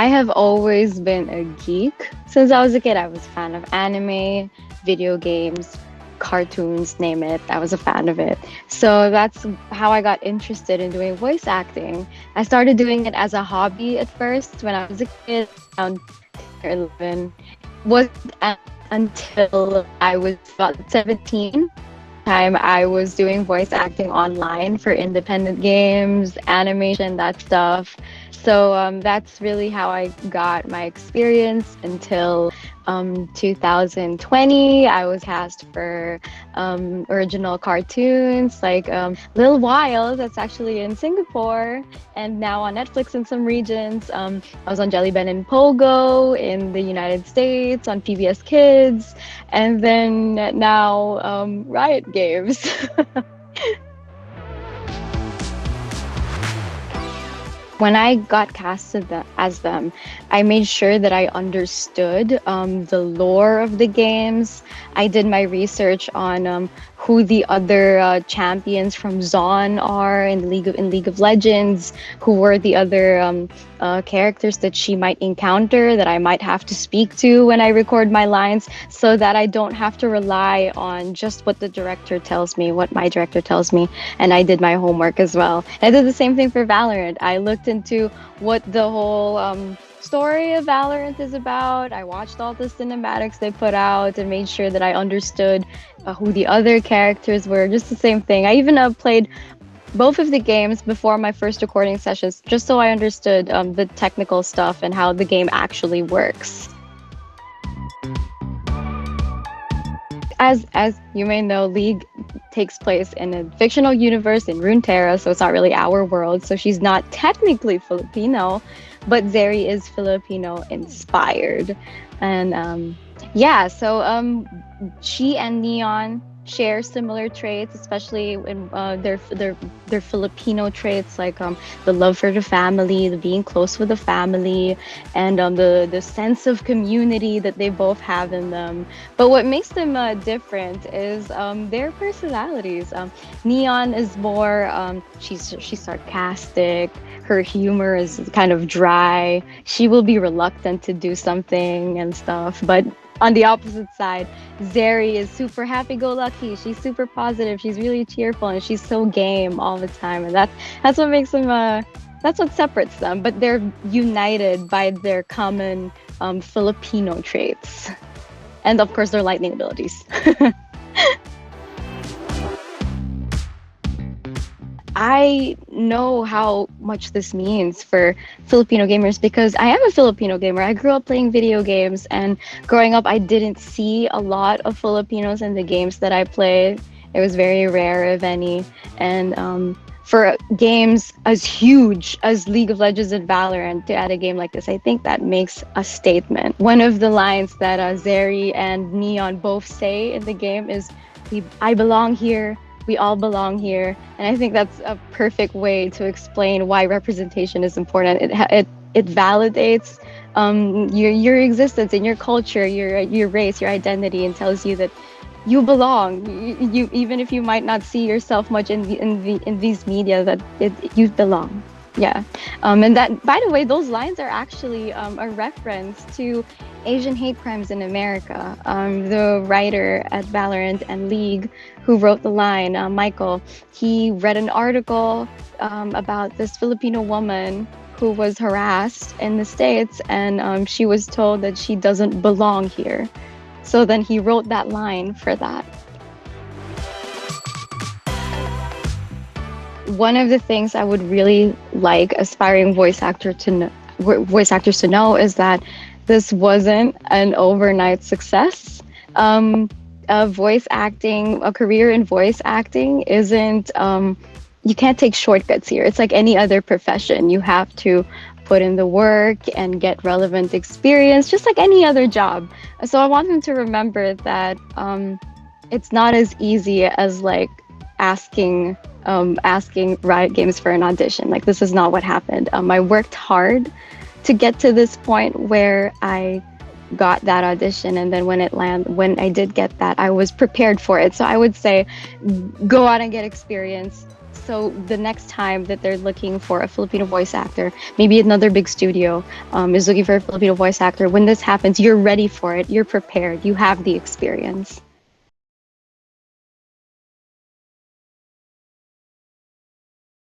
I have always been a geek. Since I was a kid, I was a fan of anime, video games, cartoons, name it. I was a fan of it. So that's how I got interested in doing voice acting. I started doing it as a hobby at first when I was a kid, around 10 or 11. Was until I was about 17. Time I was doing voice acting online for independent games, animation, that stuff. So that's really how I got my experience until 2020. I was cast for original cartoons like Lil Wild, that's actually in Singapore, and now on Netflix in some regions. I was on Jelly Ben and Pogo in the United States, on PBS Kids, and then now Riot Games. When I got casted as them, I made sure that I understood the lore of the games. I did my research on who the other champions from Zon are in League of Legends, who were the other characters that she might encounter, that I might have to speak to when I record my lines, so that I don't have to rely on just what the director tells me, what my director tells me. And I did my homework as well. I did the same thing for Valorant. I looked into what the whole story of Valorant is about. I watched all the cinematics they put out and made sure that I understood who the other characters were. Just the same thing. I even played both of the games before my first recording sessions, just so I understood the technical stuff and how the game actually works. As you may know, League takes place in a fictional universe in Runeterra, so it's not really our world. So she's not technically Filipino, but Zeri is Filipino inspired. And so she and Neon share similar traits, especially in their Filipino traits, like the love for the family, the being close with the family, and the sense of community that they both have in them. But what makes them different is their personalities. Neon is more she's sarcastic. Her humor is kind of dry. She will be reluctant to do something and stuff, but on the opposite side, Zeri is super happy-go-lucky. She's super positive. She's really cheerful, and she's so game all the time. And that's what makes them. That's what separates them. But they're united by their common Filipino traits, and of course their lightning abilities. I know how much this means for Filipino gamers because I am a Filipino gamer. I grew up playing video games, and growing up, I didn't see a lot of Filipinos in the games that I played. It was very rare, if any. And for games as huge as League of Legends and Valorant to add a game like this, I think that makes a statement. One of the lines that Zeri and Neon both say in the game is, "I belong here. We all belong here." And I think that's a perfect way to explain why representation is important. It validates your existence in your culture, your race, your identity, and tells you that you belong. You even if you might not see yourself much in these media, that you belong. Yeah. And that, by the way, those lines are actually a reference to Asian hate crimes in America. The writer at Valorant and League who wrote the line, Michael, he read an article about this Filipino woman who was harassed in the States, and she was told that she doesn't belong here. So then he wrote that line for that. One of the things I would really like aspiring voice actors to know is that this wasn't an overnight success. A career in voice acting isn't, you can't take shortcuts here. It's like any other profession. You have to put in the work and get relevant experience, just like any other job. So I want them to remember that it's not as easy as like asking Riot Games for an audition. Like, this is not what happened. I worked hard to get to this point where I got that audition, and then when I did get that, I was prepared for it. So I would say go out and get experience. So the next time that they're looking for a Filipino voice actor, maybe another big studio is looking for a Filipino voice actor, when this happens, you're ready for it, you're prepared, you have the experience.